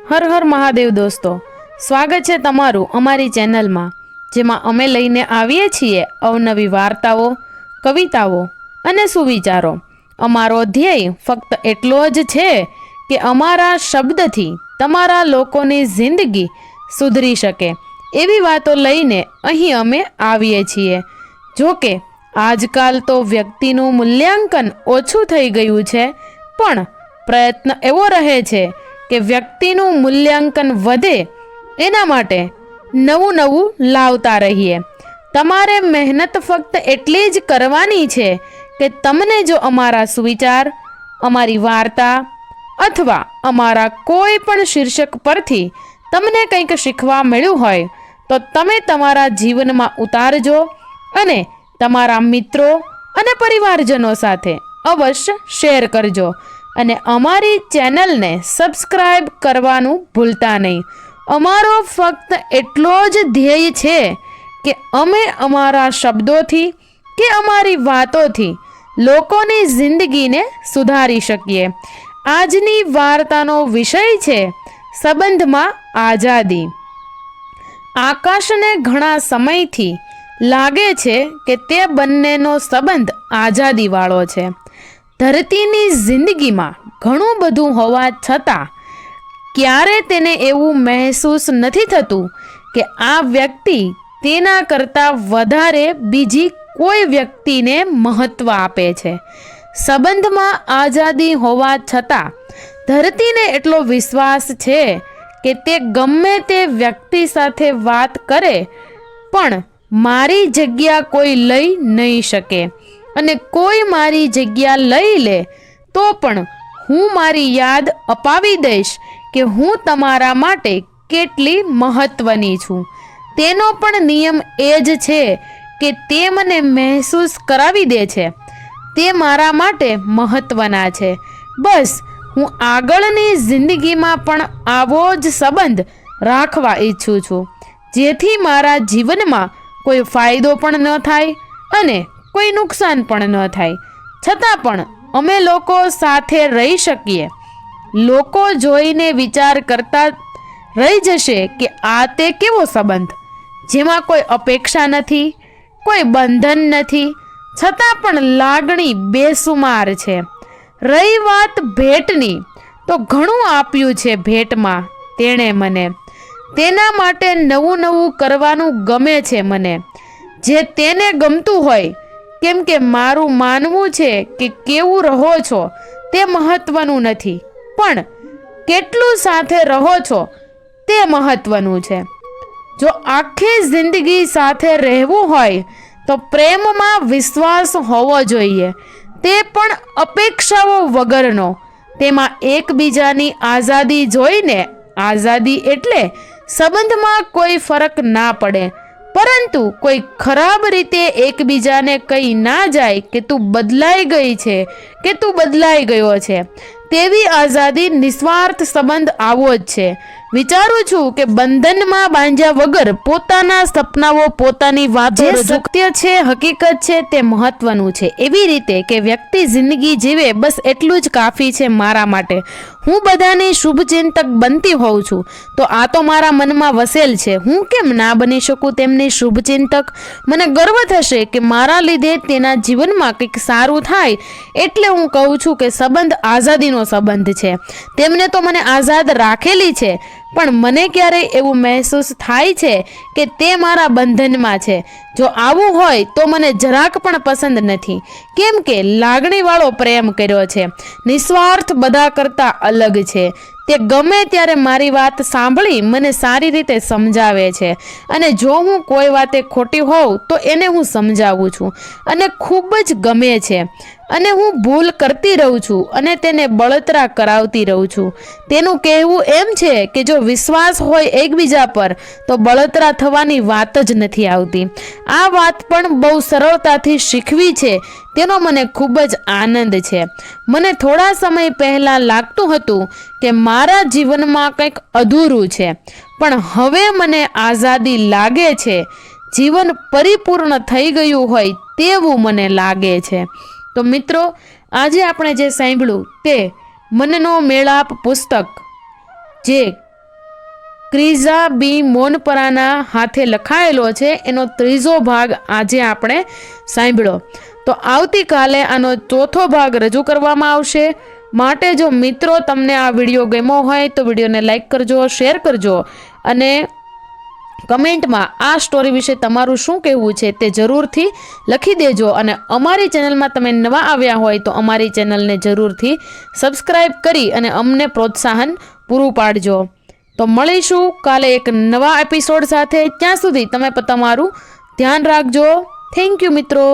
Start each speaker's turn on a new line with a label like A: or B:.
A: હર હર મહાદેવ દોસ્તો, સ્વાગત છે તમારું અમારી ચેનલમાં, જેમાં અમે લઈને આવીએ છીએ અવનવી વાર્તાઓ, કવિતાઓ અને સુવિચારો. અમારો ધ્યેય ફક્ત એટલો જ છે કે અમારા શબ્દથી તમારા લોકોની જિંદગી સુધરી શકે એવી વાતો લઈને અહીં અમે આવીએ છીએ. જો કે આજકાલ તો વ્યક્તિનું મૂલ્યાંકન ઓછું થઈ ગયું છે, પણ પ્રયત્ન એવો રહે છે કે વ્યક્તિનું મૂલ્યાંકન વધે એના માટે નવું નવું લાવતા રહીએ. તમારે મહેનત ફક્ત એટલી જ કરવાની છે કે તમને જો અમારા સુવિચાર, અમારી વાર્તા અથવા અમારા કોઈ પણ શીર્ષક પરથી તમને કંઈક શીખવા મળ્યું હોય તો તમે તમારા જીવનમાં ઉતારજો અને તમારા મિત્રો અને પરિવારજનો સાથે અવશ્ય શેર કરજો. અને અમારી ચેનલને સબસ્ક્રાઈબ કરવાનું ભૂલતા નહીં. અમારો ફક્ત એટલો જ ધ્યેય છે કે અમે અમારા શબ્દોથી કે અમારી વાતોથી લોકોની જિંદગીને સુધારી શકીએ. આજની વાર્તાનો વિષય છે સંબંધમાં આઝાદી. આકાશને ઘણા સમયથી લાગે છે કે તે બંનેનો સંબંધ આઝાદીવાળો છે. ધરતીની જિંદગીમાં ઘણું બધું હોવા છતાં ક્યારે તેને એવું મહેસૂસ નથી થતું કે આ વ્યક્તિ તેના કરતાં વધારે બીજી કોઈ વ્યક્તિને મહત્ત્વ આપે છે. સંબંધમાં આઝાદી હોવા છતાં ધરતીને એટલો વિશ્વાસ છે કે તે ગમે તે વ્યક્તિ સાથે વાત કરે પણ મારી જગ્યા કોઈ લઈ નહીં શકે, અને કોઈ મારી જગ્યા લઈ લે તો પણ હું મારી યાદ અપાવી દઈશ કે હું તમારા માટે કેટલી મહત્ત્વની છું. તેનો પણ નિયમ એ જ છે કે તે મને મહેસૂસ કરાવી દે છે તે મારા માટે મહત્ત્વના છે. બસ હું આગળની જિંદગીમાં પણ આવો જ સંબંધ રાખવા ઈચ્છું છું, જેથી મારા જીવનમાં કોઈ ફાયદો પણ ન થાય અને કોઈ નુકસાન પણ ન થાય, છતાં પણ અમે લોકો સાથે રહી શકીએ. લોકો જોઈને વિચાર કરતા રહી જશે કે આ તે કેવો સંબંધ, જેમાં કોઈ અપેક્ષા નથી, કોઈ બંધન નથી, છતાં પણ લાગણી બેસુમાર છે. રહી વાત ભેટની, તો ઘણું આપ્યું છે ભેટમાં તેણે મને. તેના માટે નવું નવું કરવાનું ગમે છે મને, જે તેને ગમતું હોય. કેમ કે મારું માનવું છે કે કેવું રહો છો તે મહત્વનું નથી, પણ કેટલું સાથે રહો છો તે મહત્વનું છે. જો આખી જિંદગી સાથે રહેવું હોય તો પ્રેમમાં વિશ્વાસ હોવો જોઈએ, તે પણ અપેક્ષાઓ વગરનો. તેમાં એકબીજાની આઝાદી જોઈને, આઝાદી એટલે સંબંધમાં કોઈ ફરક ના પડે, પરંતુ કોઈ ખરાબ રીતે એકબીજાને કહી ના જાય કે તું બદલાઈ ગઈ છે કે તું બદલાઈ ગયો છે. તેવી આઝાદી નિસ્વાર્થ સંબંધ આવો જ છે. વિચારું છું કે બંધનમાં બાંધ્યા વગર પોતાના સપનાઓ, પોતાની વાતો, જે સત્ય છે, હકીકત છે, તે મહત્વનું છે. એવી રીતે કે વ્યક્તિ જિંદગી જીવે બસ એટલું જ કાફી છે મારા માટે. હું બધાની શુભચિંતક બનતી હોઉં છું તો આ તો મારા મનમાં વસેલ છે. હું કેમ ના બની શકું તેમની શુભચિંતક? મને ગર્વ થશે કે મારા લીધે તેના જીવનમાં કંઈક સારું થાય. એટલે હું કહું છું કે સંબંધ આઝાદીનો સંબંધ છે. તેમને તો મને આઝાદ રાખેલી છે, પણ મને ક્યારેય એવું મહેસૂસ થાય છે કે તે મારા બંધનમાં છે. જો આવું હોય તો મને જરાક પણ પસંદ નથી, કેમ કે લાગણીવાળો પ્રેમ કર્યો છે, નિસ્વાર્થ બધા કરતાં અલગ છે. તે ગમે ત્યારે મારી વાત સાંભળી મને સારી રીતે સમજાવે છે, અને જો હું કોઈ વાતે ખોટી હોઉં તો એને હું સમજાવું છું, અને ખૂબ જ ગમે છે. અને હું ભૂલ કરતી રહું છું અને તેને બળતરા કરાવતી રહું છું. તેનું કહેવું એમ છે કે જો વિશ્વાસ હોય એકબીજા પર તો બળતરા થવાની વાત જ નથી આવતી. આ વાત પણ બહુ સરળતાથી શીખવી છે, તેનો મને ખૂબ જ આનંદ છે. મને થોડા સમય પહેલાં લાગતું હતું કે મારા જીવનમાં કંઈક અધૂરું છે, પણ હવે મને આઝાદી લાગે છે. જીવન પરિપૂર્ણ થઈ ગયું હોય તેવું મને લાગે છે. તો મિત્રો, આજે આપણે જે સાંભળ્યું તે મનનો મેળાપ પુસ્તક, જે ક્રિઝા બી મોનપરાના હાથે લખાયેલો છે, એનો ત્રીજો ભાગ આજે આપણે સાંભળ્યો. તો આવતીકાલે આનો ચોથો ભાગ રજૂ કરવામાં આવશે. માટે જો મિત્રો તમને આ વિડીયો ગમ્યો હોય તો વિડીયોને લાઈક કરજો, શેર કરજો અને કમેન્ટમાં આ સ્ટોરી વિશે તમારું શું કહેવું છે તે જરૂરથી લખી દેજો. અને અમારી ચેનલમાં તમે નવા આવ્યા હોય તો અમારી ચેનલને જરૂરથી સબસ્ક્રાઈબ કરી અને અમને પ્રોત્સાહન પૂરું પાડજો. તો મળીશું કાલે એક નવા એપિસોડ સાથે. ત્યાં સુધી તમે તમારું ધ્યાન રાખજો. થેન્ક યુ મિત્રો.